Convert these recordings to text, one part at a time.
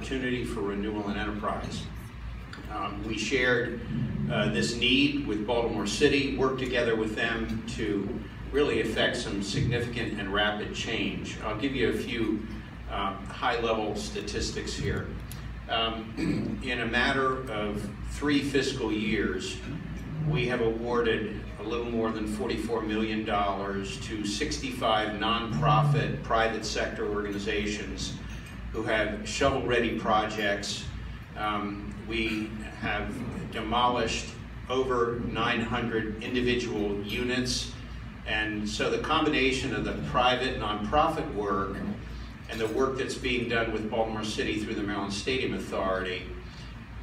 opportunity for renewal and enterprise. We shared this need with Baltimore City, worked together with them to really affect some significant and rapid change. I'll give you a few high-level statistics here. In a matter of 3 fiscal years, we have awarded a little more than $44 million to 65 nonprofit private sector organizations who have shovel-ready projects. We have demolished over 900 individual units, and so the combination of the private nonprofit work and the work that's being done with Baltimore City through the Maryland Stadium Authority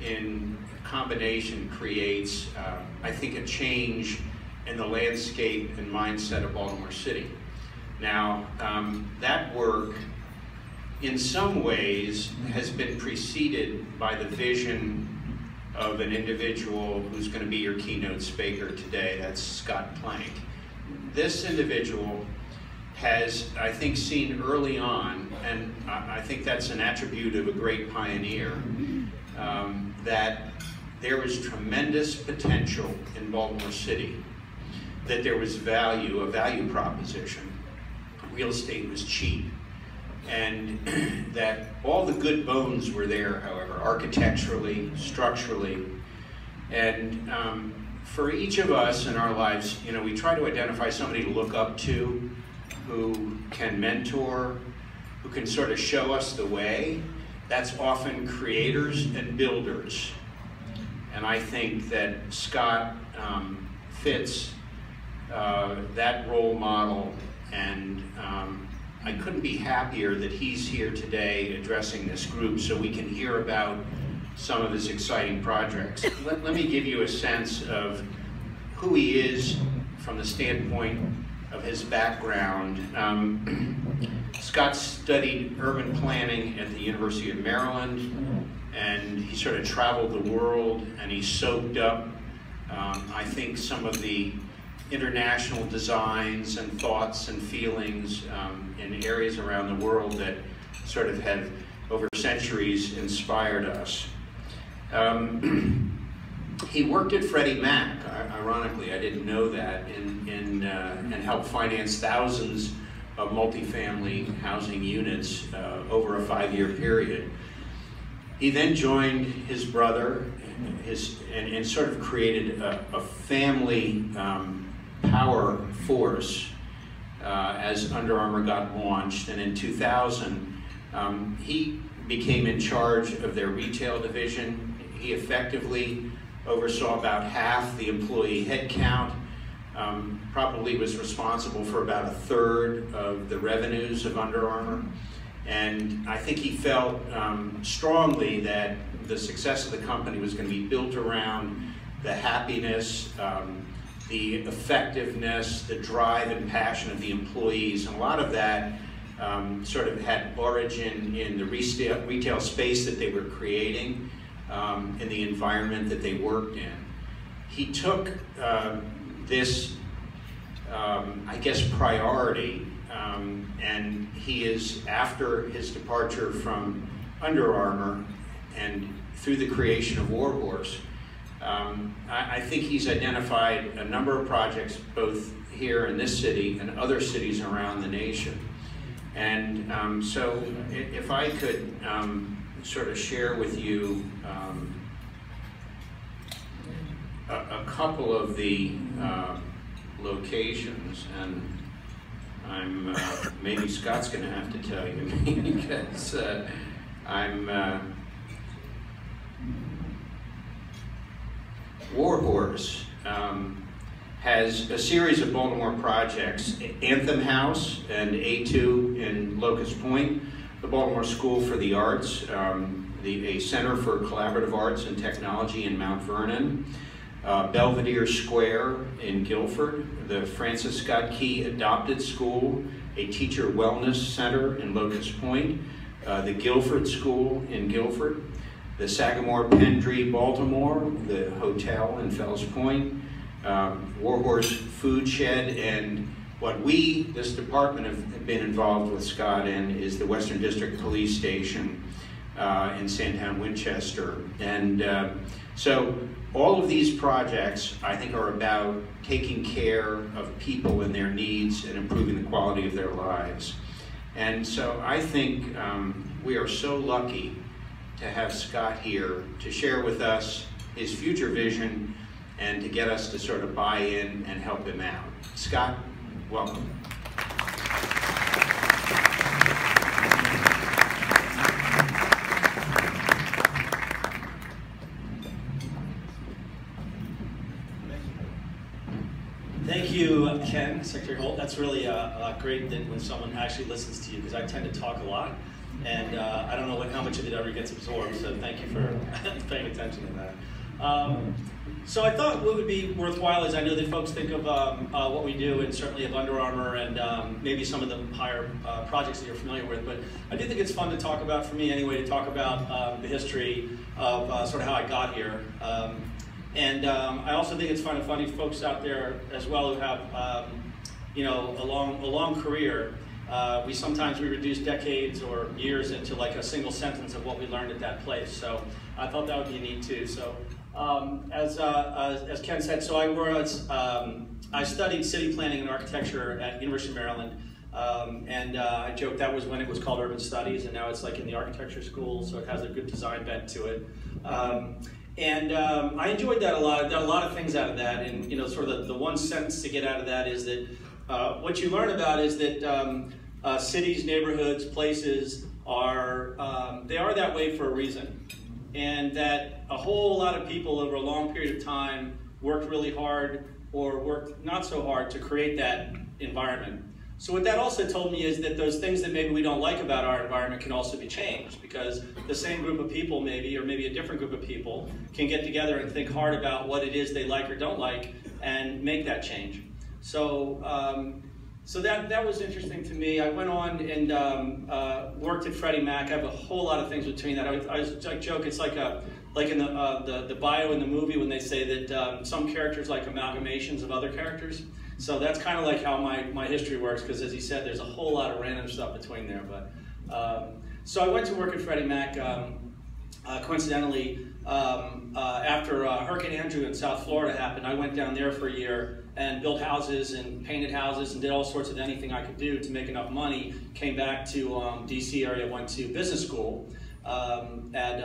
in combination creates, I think, a change in the landscape and mindset of Baltimore City. Now, that work in some ways has been preceded by the vision of an individual who's going to be your keynote speaker today. That's Scott Plank. This individual has, I think, seen early on, and I think that's an attribute of a great pioneer, that there was tremendous potential in Baltimore City, that there was value, a value proposition. Real estate was cheap, and that all the good bones were there, however, architecturally, structurally, and for each of us in our lives, you know, we try to identify somebody to look up to, who can mentor, who can sort of show us the way. That's often creators and builders. And I think that Scott fits that role model, and I couldn't be happier that he's here today addressing this group so we can hear about some of his exciting projects. Let me give you a sense of who he is from the standpoint of his background. Scott studied urban planning at the University of Maryland, and he sort of traveled the world, and he soaked up, I think, some of the international designs and thoughts and feelings in areas around the world that sort of have, over centuries, inspired us. He worked at Freddie Mac, ironically, I didn't know that, and helped finance thousands of multifamily housing units over a 5-year period. He then joined his brother and sort of created a family power force as Under Armour got launched. And in 2000, he became in charge of their retail division. He effectively oversaw about half the employee headcount, probably was responsible for about 1/3 of the revenues of Under Armour. And I think he felt strongly that the success of the company was going to be built around the happiness, the effectiveness, the drive and passion of the employees. And a lot of that sort of had origin in the retail space that they were creating, in the environment that they worked in. He took this, I guess, priority, and he is, after his departure from Under Armour and through the creation of Warhorse, I think he's identified a number of projects both here in this city and other cities around the nation. And so if I could sort of share with you a couple of the locations, and I'm maybe Scott's going to have to tell you because Warhorse has a series of Baltimore projects: Anthem House and A2 in Locust Point, the Baltimore School for the Arts, a Center for Collaborative Arts and Technology in Mount Vernon, Belvedere Square in Guilford, the Francis Scott Key Adopted School, a teacher wellness center in Locust Point, the Guilford School in Guilford, the Sagamore Pendry Baltimore, the hotel in Fells Point, Warhorse Food Shed, and what we, this department, have been involved with Scott in is the Western District Police Station, in Sandtown, Winchester. And so all of these projects, I think, are about taking care of people and their needs and improving the quality of their lives. And so I think we are so lucky to have Scott here to share with us his future vision and to get us to sort of buy in and help him out. Scott, welcome. Thank you, Ken, Secretary Holt. That's really great that when someone actually listens to you, because I tend to talk a lot, and I don't know how much of it ever gets absorbed, so thank you for paying attention to that. So I thought what would be worthwhile is I know that folks think of what we do, and certainly of Under Armour, and maybe some of the higher projects that you're familiar with, but I do think it's fun to talk about, for me anyway, to talk about the history of sort of how I got here. And I also think it's kind of funny, folks out there as well who have, you know, a long career. We sometimes reduce decades or years into like a single sentence of what we learned at that place. So I thought that would be neat too. So as Ken said, so I studied city planning and architecture at University of Maryland. I joke that was when it was called Urban Studies, and now it's like in the architecture school, so it has a good design bent to it. I enjoyed that a lot. I got a lot of things out of that, and you know, sort of the one sentence to get out of that is that what you learn about is that cities, neighborhoods, places are they are that way for a reason, and that a whole lot of people over a long period of time worked really hard or worked not so hard to create that environment. So what that also told me is that those things that maybe we don't like about our environment can also be changed, because the same group of people maybe, or maybe a different group of people, can get together and think hard about what it is they like or don't like and make that change. So that was interesting to me. I went on and worked at Freddie Mac. I have a whole lot of things between that. I joke, it's like in the bio in the movie when they say that some characters like amalgamations of other characters. So that's kind of like how my history works, because as he said, there's a whole lot of random stuff between there. But so I went to work at Freddie Mac coincidentally after Hurricane Andrew in South Florida happened. I went down there for a year and built houses and painted houses and did all sorts of anything I could do to make enough money. Came back to DC area, went to business school at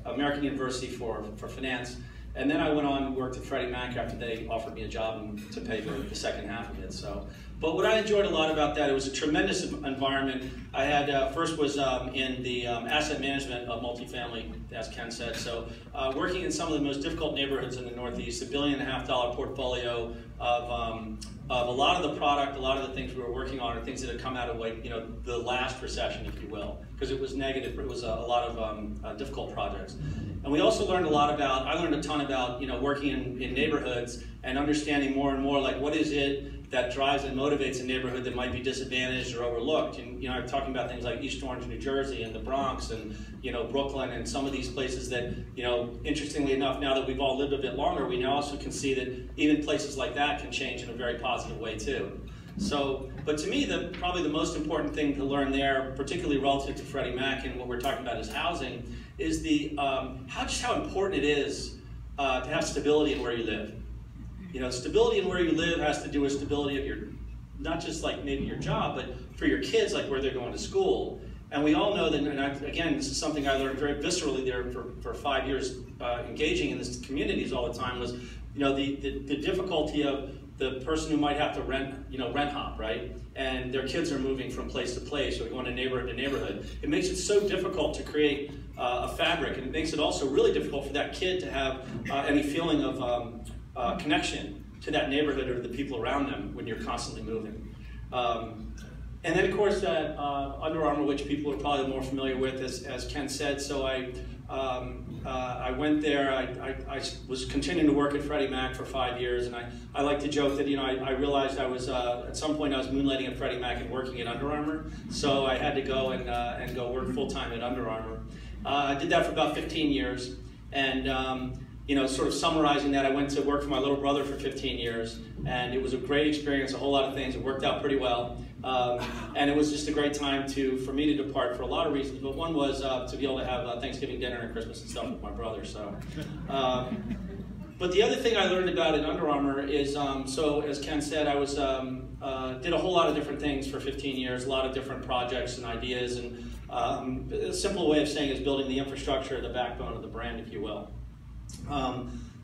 American University for finance. And then I went on and worked at Freddie Mac after they offered me a job to pay for the second half of it. So, but what I enjoyed a lot about that, it was a tremendous environment. I had, first was in the asset management of multifamily, as Ken said. So working in some of the most difficult neighborhoods in the Northeast, $1.5 billion portfolio of a lot of the product, a lot of the things we were working on are things that had come out of, like, you know, the last recession, if you will, because it was negative. It was a lot of difficult projects. And we also learned a lot about, I learned a ton about, you know, working in neighborhoods and understanding more and more, like, what is it that drives and motivates a neighborhood that might be disadvantaged or overlooked. And, you know, I'm talking about things like East Orange, New Jersey, and the Bronx, and, you know, Brooklyn, and some of these places that, you know, interestingly enough, now that we've all lived a bit longer, we now also can see that even places like that can change in a very positive way too. So, but to me, probably the most important thing to learn there, particularly relative to Freddie Mac and what we're talking about is housing, is how important it is to have stability in where you live. You know, stability in where you live has to do with stability of your, not just like maybe your job, but for your kids, like where they're going to school. And we all know that, and again, this is something I learned very viscerally there for 5 years engaging in this communities all the time, was, you know, the difficulty of the person who might have to rent hop, right? And their kids are moving from place to place or going to neighborhood to neighborhood. It makes it so difficult to create a fabric, and it makes it also really difficult for that kid to have any feeling of connection to that neighborhood or the people around them when you're constantly moving. And then, of course, Under Armour, which people are probably more familiar with, as Ken said. So I went there. I was continuing to work at Freddie Mac for 5 years, and I like to joke that, you know, I realized I was at some point I was moonlighting at Freddie Mac and working at Under Armour. So I had to go and go work full time at Under Armour. I did that for about 15 years, and you know, sort of summarizing that, I went to work for my little brother for 15 years, and it was a great experience, a whole lot of things. It worked out pretty well. And it was just a great time for me to depart for a lot of reasons, but one was to be able to have Thanksgiving dinner and Christmas and stuff with my brother. So, but the other thing I learned about at Under Armour is, so as Ken said, I was did a whole lot of different things for 15 years, a lot of different projects and ideas, and a simple way of saying is building the infrastructure, the backbone of the brand, if you will.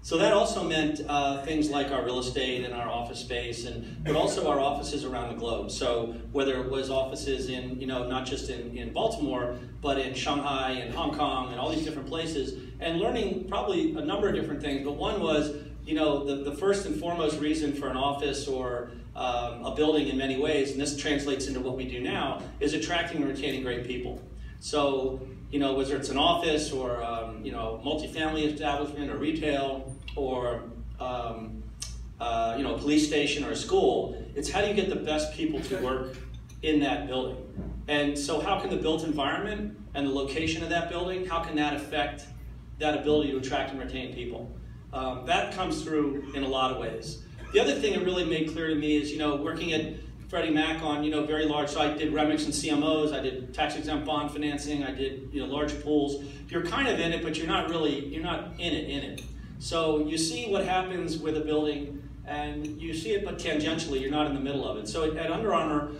So that also meant things like our real estate and our office space, but also our offices around the globe. So whether it was offices in, not just in Baltimore, but in Shanghai and Hong Kong and all these different places, and learning probably a number of different things. But one was, the first and foremost reason for an office or a building in many ways, and this translates into what we do now, is attracting and retaining great people. So, whether it's an office or, multifamily establishment or retail or, a police station or a school, it's how do you get the best people to work in that building? And so how can the built environment and the location of that building, how can that affect that ability to attract and retain people? That comes through in a lot of ways. The other thing that really made clear to me is, working at Freddie Mac on, very large, so I did REMICs and CMOs, I did tax-exempt bond financing, I did, large pools. You're kind of in it, but you're not in it. So you see what happens with a building, and you see it, but tangentially, you're not in the middle of it. So at Under Armour,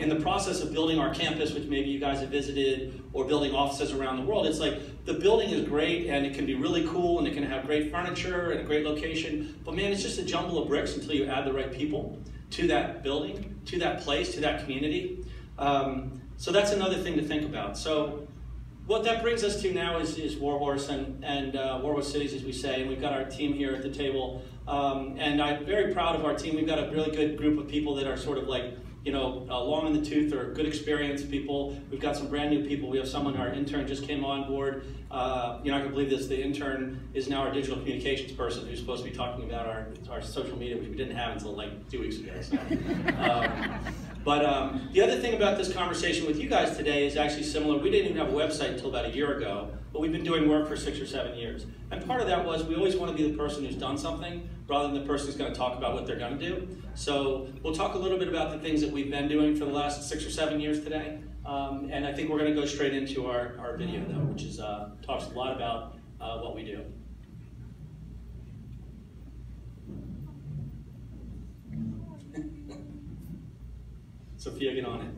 in the process of building our campus, which maybe you guys have visited, or building offices around the world, it's like the building is great, and it can be really cool, and it can have great furniture and a great location, but man, it's just a jumble of bricks until you add the right people to that building, to that place, to that community. So that's another thing to think about. So what that brings us to now is Warhorse and Warhorse Cities, as we say, and we've got our team here at the table. And I'm very proud of our team. We've got a really good group of people that are sort of like, long in the tooth or good experienced people. We've got some brand new people. We have someone, our intern just came on board. You're not gonna believe this, the intern is now our digital communications person who's supposed to be talking about our social media, which we didn't have until like 2 weeks ago. So. But the other thing about this conversation with you guys today is actually similar. We didn't even have a website until about a year ago, but we've been doing work for 6 or 7 years. And part of that was we always want to be the person who's done something rather than the person who's going to talk about what they're going to do. So we'll talk a little bit about the things that we've been doing for the last 6 or 7 years today. And I think we're going to go straight into our video, though, which is talks a lot about what we do. Sophia, get on it.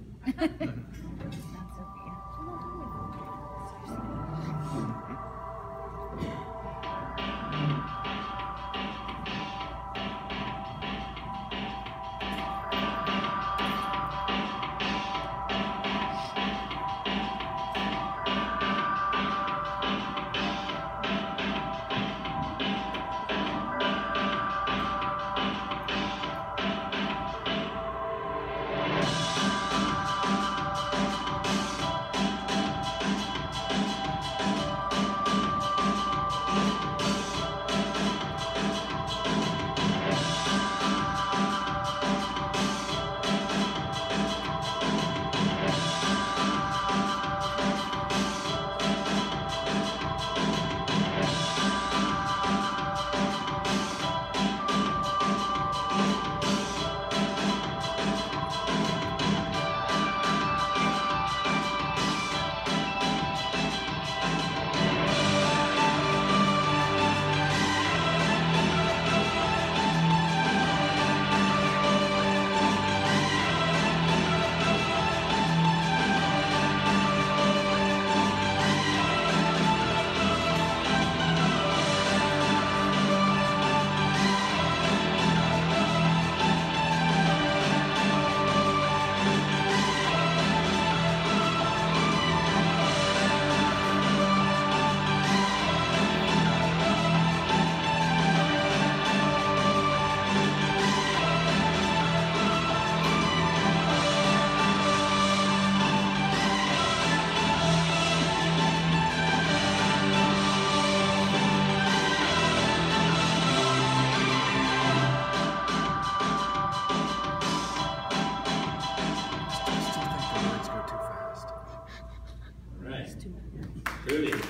Rudy. Look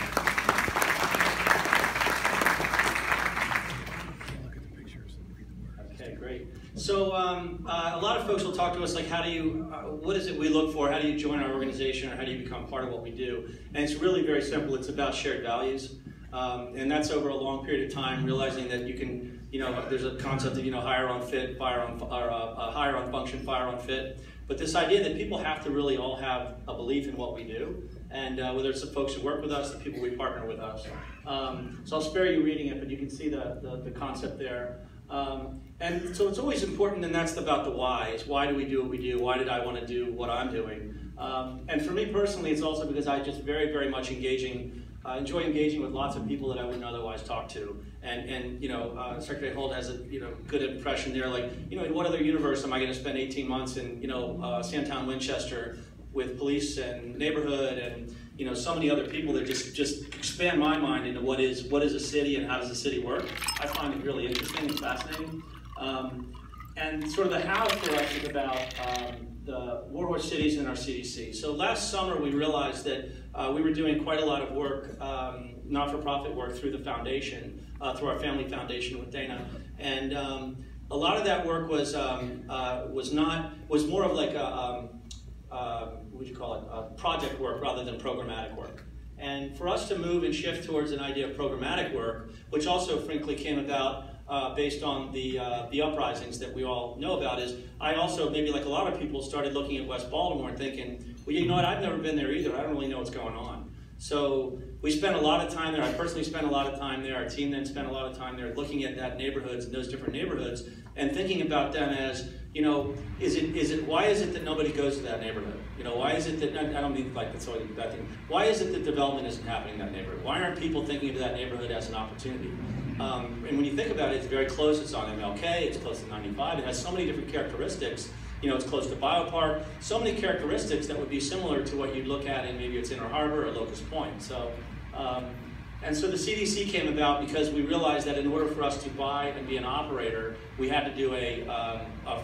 at the pictures and read the words. Okay, great. So a lot of folks will talk to us like, how do you, what is it we look for? How do you join our organization, or how do you become part of what we do? And it's really very simple. It's about shared values. And that's over a long period of time, realizing that you can, there's a concept of, hire on fit, hire on function, fire on fit. But this idea that people have to really all have a belief in what we do, and whether it's the folks who work with us, the people we partner with us. So I'll spare you reading it, but you can see the concept there. And so it's always important, and that's about the why. Is why do we do what we do? Why did I want to do what I'm doing? And for me personally, it's also because I just very, very much enjoy engaging with lots of people that I wouldn't otherwise talk to. And Secretary Holt has a good impression there. Like, in what other universe am I going to spend 18 months in Sandtown, Winchester, with police and neighborhood and so many other people that just expand my mind into what is a city and how does a city work. I find it really interesting and fascinating. And sort of the how for us is about the Warhorse Cities and our CDC. So last summer we realized that we were doing quite a lot of work, not-for-profit work through the foundation, through our family foundation with Dana. And a lot of that work was more of like what would you call it, project work rather than programmatic work. And for us to move and shift towards an idea of programmatic work, which also frankly came about based on the uprisings that we all know about, is I also, maybe like a lot of people, started looking at West Baltimore and thinking, well, you know what, I've never been there either. I don't really know what's going on. So we spent a lot of time there. I personally spent a lot of time there. Our team then spent a lot of time there looking at that neighborhoods and those different neighborhoods and thinking about them as, why is it that nobody goes to that neighborhood? Why is it that, I don't mean like that's always a bad thing. Why is it that development isn't happening in that neighborhood? Why aren't people thinking of that neighborhood as an opportunity? And when you think about it, it's very close. It's on MLK, it's close to 95. It has so many different characteristics. It's close to Biopark. So many characteristics that would be similar to what you'd look at in maybe it's Inner Harbor or Locust Point. So, and so the CDC came about because we realized that in order for us to buy and be an operator, we had to do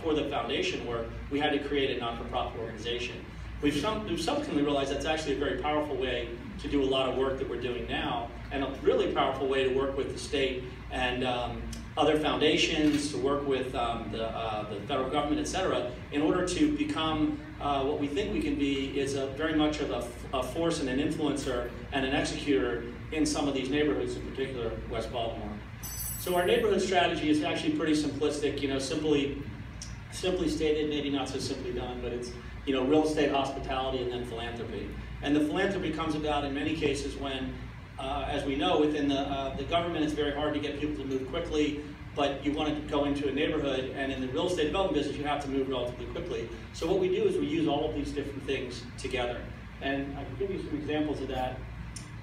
for the foundation work, we had to create a not-for-profit organization. We've subsequently realized that's actually a very powerful way to do a lot of work that we're doing now, and a really powerful way to work with the state and other foundations, to work with the federal government, et cetera, in order to become what we think we can be is very much of a force and an influencer and an executor in some of these neighborhoods, in particular West Baltimore. So our neighborhood strategy is actually pretty simplistic, simply stated, maybe not so simply done, but it's real estate, hospitality, and then philanthropy. And the philanthropy comes about in many cases when, as we know, within the government, it's very hard to get people to move quickly, but you want to go into a neighborhood, and in the real estate development business, you have to move relatively quickly. So what we do is we use all of these different things together. And I can give you some examples of that.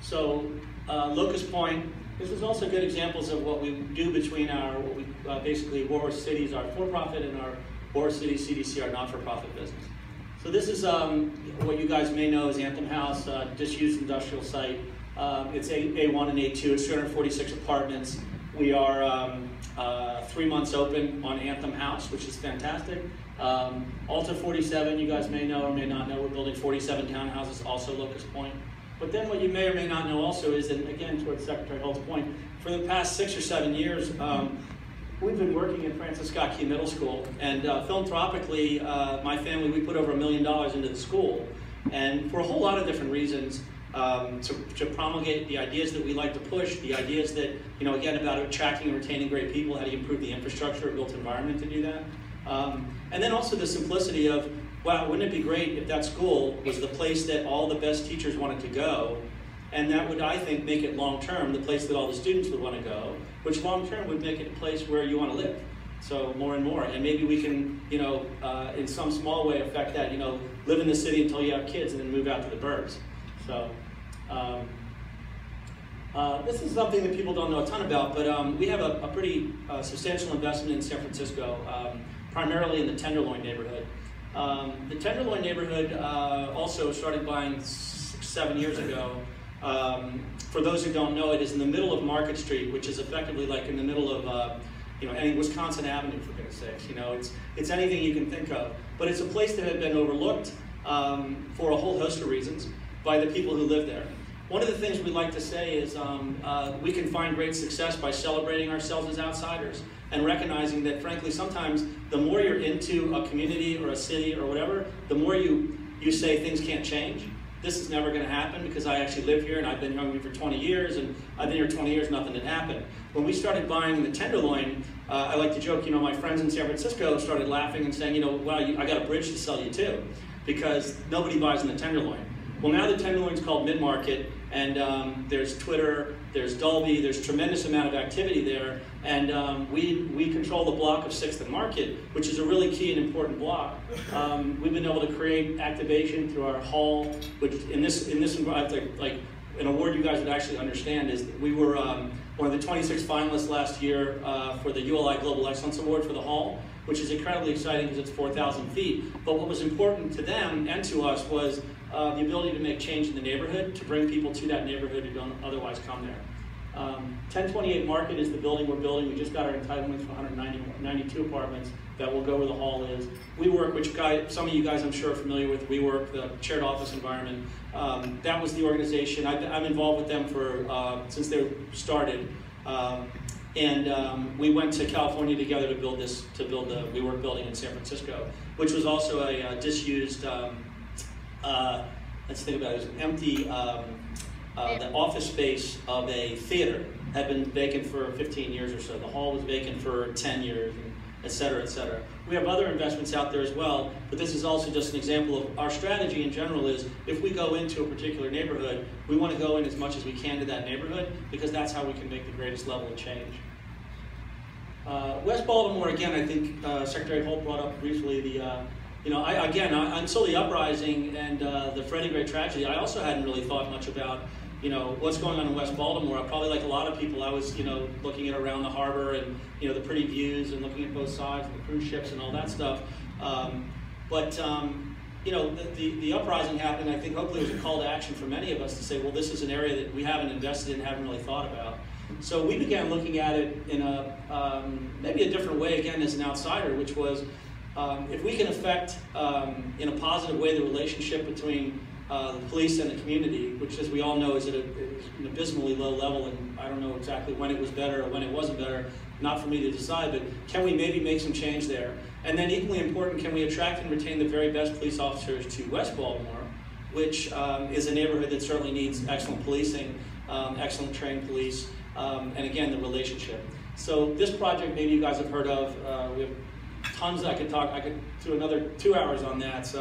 So Locust Point, this is also good examples of what we do between our, basically Warhorse Cities, our for-profit, and our Warhorse City CDC, our not-for-profit business. So this is what you guys may know as Anthem House, disused industrial site. It's A1 and A2, it's 246 apartments. We are 3 months open on Anthem House, which is fantastic. Alta 47, you guys may know or may not know, we're building 47 townhouses, also Locust Point. But then what you may or may not know also is that, again, towards Secretary Holt's point, for the past 6 or 7 years, we've been working at Francis Scott Key Middle School, and philanthropically, my family, we put over $1 million into the school, and for a whole lot of different reasons, to promulgate the ideas that we like to push, the ideas that, again, about attracting and retaining great people, how do you improve the infrastructure, a built environment to do that, and then also the simplicity of, wow, wouldn't it be great if that school was the place that all the best teachers wanted to go, and that would, I think, make it long-term the place that all the students would want to go, which long-term would make it a place where you want to live. So more and more, and maybe we can, in some small way affect that, live in the city until you have kids and then move out to the burbs. So this is something that people don't know a ton about, but we have a pretty substantial investment in San Francisco, primarily in the Tenderloin neighborhood. The Tenderloin neighborhood also started buying 6-7 years ago. For those who don't know, it is in the middle of Market Street, which is effectively like in the middle of any Wisconsin Avenue, for goodness sakes. It's anything you can think of. But it's a place that had been overlooked for a whole host of reasons by the people who live there. One of the things we like to say is we can find great success by celebrating ourselves as outsiders and recognizing that, frankly, sometimes the more you're into a community or a city or whatever, the more you say things can't change. This is never going to happen because I actually live here and I've been hungry for 20 years and I've been here 20 years, nothing had happened. When we started buying the Tenderloin, I like to joke, my friends in San Francisco started laughing and saying, wow, I got a bridge to sell you too, because nobody buys in the Tenderloin. Well, now the Tenderloin's called Mid-Market, and there's Twitter, there's Dolby, there's a tremendous amount of activity there, and we control the block of 6th and Market, which is a really key and important block. We've been able to create activation through our hall, which in this environment, like an award you guys would actually understand is that we were one of the 26 finalists last year for the ULI Global Excellence Award for the hall, which is incredibly exciting because it's 4,000 feet. But what was important to them and to us was the ability to make change in the neighborhood, to bring people to that neighborhood who don't otherwise come there. 1028 Market is the building we're building. We just got our entitlements for 192 apartments that will go where the hall is. WeWork, which some of you guys I'm sure are familiar with, WeWork, the shared office environment. That was the organization. I'm involved with them since they started. We went to California together to build the WeWork building in San Francisco, which was also a disused, let's think about it, it was an empty, the office space of a theater had been vacant for 15 years or so. The hall was vacant for 10 years, et cetera, et cetera. We have other investments out there as well, but this is also just an example of our strategy in general is if we go into a particular neighborhood, we want to go in as much as we can to that neighborhood because that's how we can make the greatest level of change. West Baltimore, again, I think Secretary Holt brought up briefly the, until the uprising and the Freddie Gray tragedy, I also hadn't really thought much about, what's going on in West Baltimore. Probably like a lot of people, I was, looking at around the harbor and, the pretty views and looking at both sides, the cruise ships and all that stuff. The uprising happened. I think hopefully it was a call to action for many of us to say, well, this is an area that we haven't invested in, haven't really thought about. So we began looking at it in maybe a different way, again, as an outsider, which was if we can affect, in a positive way, the relationship between the police and the community, which, as we all know, is at an abysmally low level, and I don't know exactly when it was better or when it wasn't better, not for me to decide, but can we maybe make some change there? And then equally important, can we attract and retain the very best police officers to West Baltimore, which is a neighborhood that certainly needs excellent policing, excellent trained police, and again, the relationship. So this project, maybe you guys have heard of. We have tons that I could do another 2 hours on that.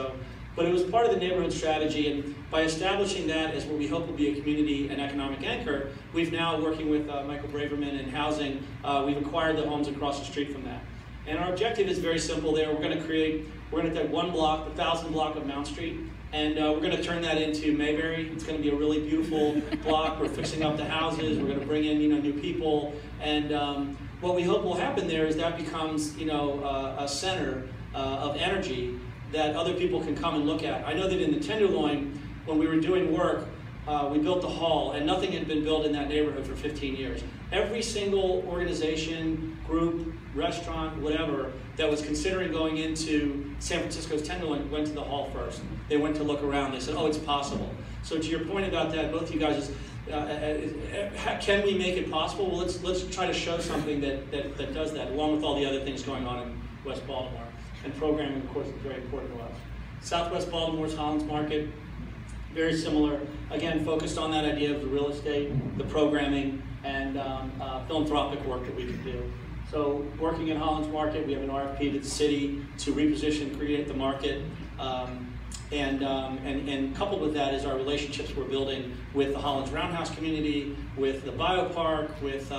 But it was part of the neighborhood strategy, and by establishing that as what we hope will be a community and economic anchor, we've now, working with Michael Braverman in housing, we've acquired the homes across the street from that. And our objective is very simple there. We're going to take one block, the 1,000 block of Mount Street, and we're going to turn that into Mayberry. It's going to be a really beautiful block. We're fixing up the houses. We're going to bring in new people. And what we hope will happen there is that becomes a center of energy that other people can come and look at. I know that in the Tenderloin, when we were doing work, we built the hall, and nothing had been built in that neighborhood for 15 years. Every single organization, group, restaurant, whatever, that was considering going into San Francisco's Tenderloin went to the hall first. They went to look around. They said, oh, it's possible. So to your point about that, both of you guys, can we make it possible? Well, let's try to show something that does that, along with all the other things going on in West Baltimore. And programming, of course, is very important to us. Southwest Baltimore's Hollins Market, very similar. Again, focused on that idea of the real estate, the programming, and philanthropic work that we can do. So working in Hollins Market, we have an RFP to the city to reposition, create the market. And coupled with that is our relationships we're building with the Hollins Roundhouse community, with the Biopark, with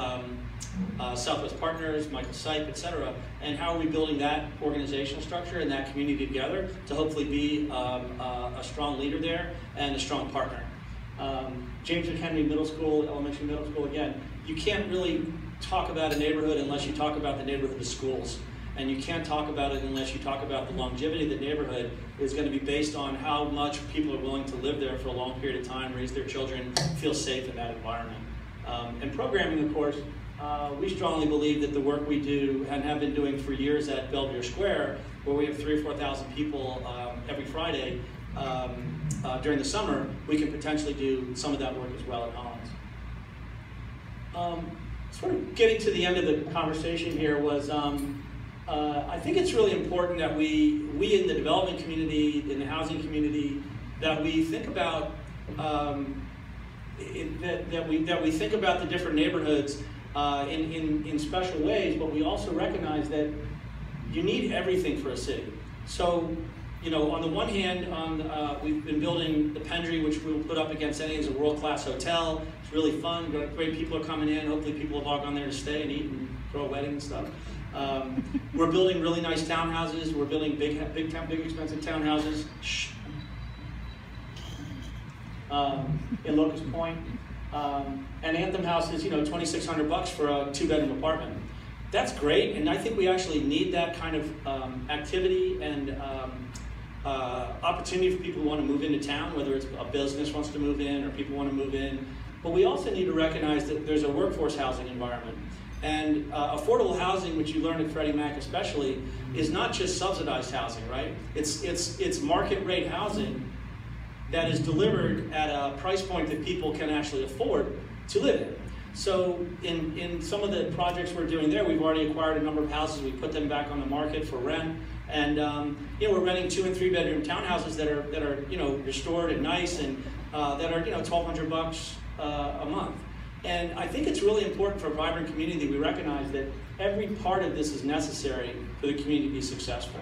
Southwest Partners, Michael Sipe, et cetera, and how are we building that organizational structure and that community together to hopefully be a strong leader there and a strong partner. James McHenry Middle School, Elementary Middle School, again, you can't really talk about a neighborhood unless you talk about the neighborhood of schools. And you can't talk about it unless you talk about the longevity of the neighborhood is going to be based on how much people are willing to live there for a long period of time, raise their children, feel safe in that environment. And programming, of course, we strongly believe that the work we do and have been doing for years at Belvedere Square, where we have 3,000 or 4,000 people every Friday, during the summer, we can potentially do some of that work as well at Hollins. Sort of getting to the end of the conversation here was, I think it's really important that we in the development community, in the housing community, that we think about that we think about the different neighborhoods in special ways, but we also recognize that you need everything for a city. So, you know, on the one hand, we've been building the Pendry, which we'll put up against any as a world-class hotel. It's really fun. Great people are coming in. Hopefully, people have all gone there to stay and eat and throw a wedding and stuff. We're building really nice townhouses. We're building big expensive townhouses. In Locust Point. And Anthem House is, you know, $2,600 for a 2-bedroom apartment. That's great, and I think we actually need that kind of activity and opportunity for people who want to move into town, whether it's a business wants to move in or people want to move in. But we also need to recognize that there's a workforce housing environment. And affordable housing, which you learn at Freddie Mac especially, is not just subsidized housing, right? It's market rate housing that is delivered at a price point that people can actually afford to live in. So in some of the projects we're doing there, we've already acquired a number of houses. We put them back on the market for rent, and you know, we're renting 2- and 3-bedroom townhouses that are you know, restored and nice, and that are, you know, $1,200 a month. And I think it's really important for a vibrant community that we recognize that every part of this is necessary for the community to be successful.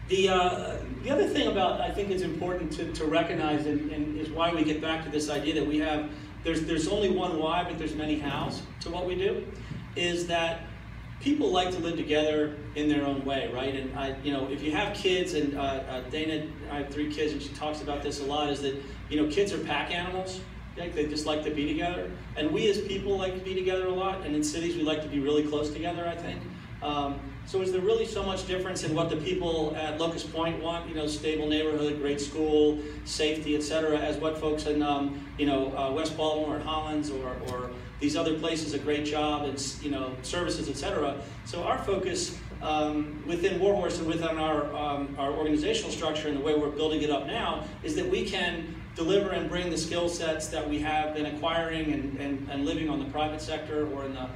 The other thing about, I think it's important to recognize, and is why we get back to this idea that we have, there's only one why, but there's many hows to what we do, is that people like to live together in their own way, right? And you know, if you have kids, and Dana, I have 3 kids, and she talks about this a lot, is that, you know, kids are pack animals. They just like to be together. And we as people like to be together a lot, and in cities we like to be really close together, I think. So is there really so much difference in what the people at Locust Point want, you know, stable neighborhood, great school, safety, et cetera, as what folks in, you know, West Baltimore or Hollins or these other places, a great job, and, you know, services, et cetera. So our focus within Warhorse and within our organizational structure and the way we're building it up now is that we can deliver and bring the skill sets that we have been acquiring and living on the private sector or in the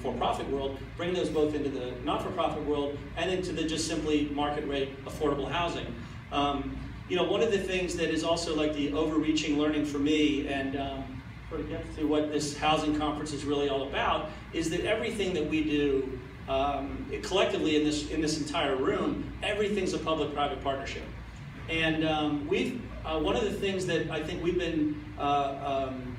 for-profit world, bring those both into the not-for-profit world and into the just simply market rate affordable housing. You know, one of the things that is also like the overreaching learning for me, and sort of gets to what this housing conference is really all about, is that everything that we do collectively in this entire room, everything's a public-private partnership. And one of the things that I think we've been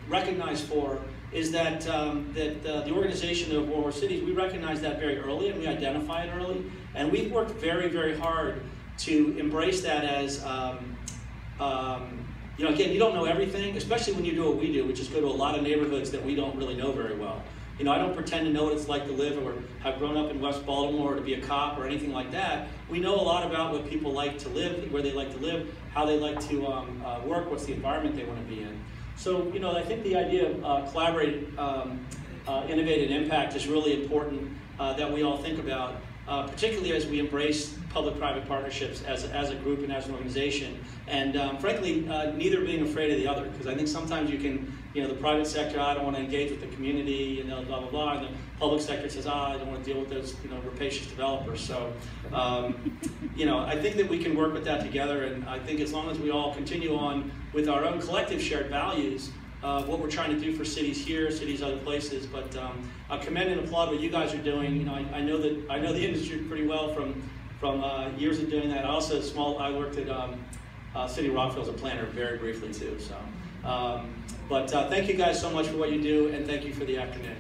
recognized for is that the organization of Warhorse Cities, we recognize that very early and we identify it early. And we've worked very, very hard to embrace that as, you know, again, you don't know everything, especially when you do what we do, which is go to a lot of neighborhoods that we don't really know very well. You know, I don't pretend to know what it's like to live or have grown up in West Baltimore or to be a cop or anything like that. We know a lot about what people like to live, where they like to live, how they like to work, what's the environment they want to be in. So, you know, I think the idea of collaborate, innovate, and impact is really important that we all think about, particularly as we embrace public-private partnerships as a group and as an organization. And frankly, neither being afraid of the other, because I think sometimes you can, you know, the private sector, I don't want to engage with the community, and blah, blah, blah, and the public sector says, I don't want to deal with those, you know, rapacious developers. So, you know, I think that we can work with that together, and I think as long as we all continue on with our own collective shared values, what we're trying to do for cities here, cities other places, but I commend and applaud what you guys are doing. You know, I know the industry pretty well from years of doing that. I also I worked at City of Rockville as a planner very briefly too. So, but thank you guys so much for what you do, and thank you for the afternoon.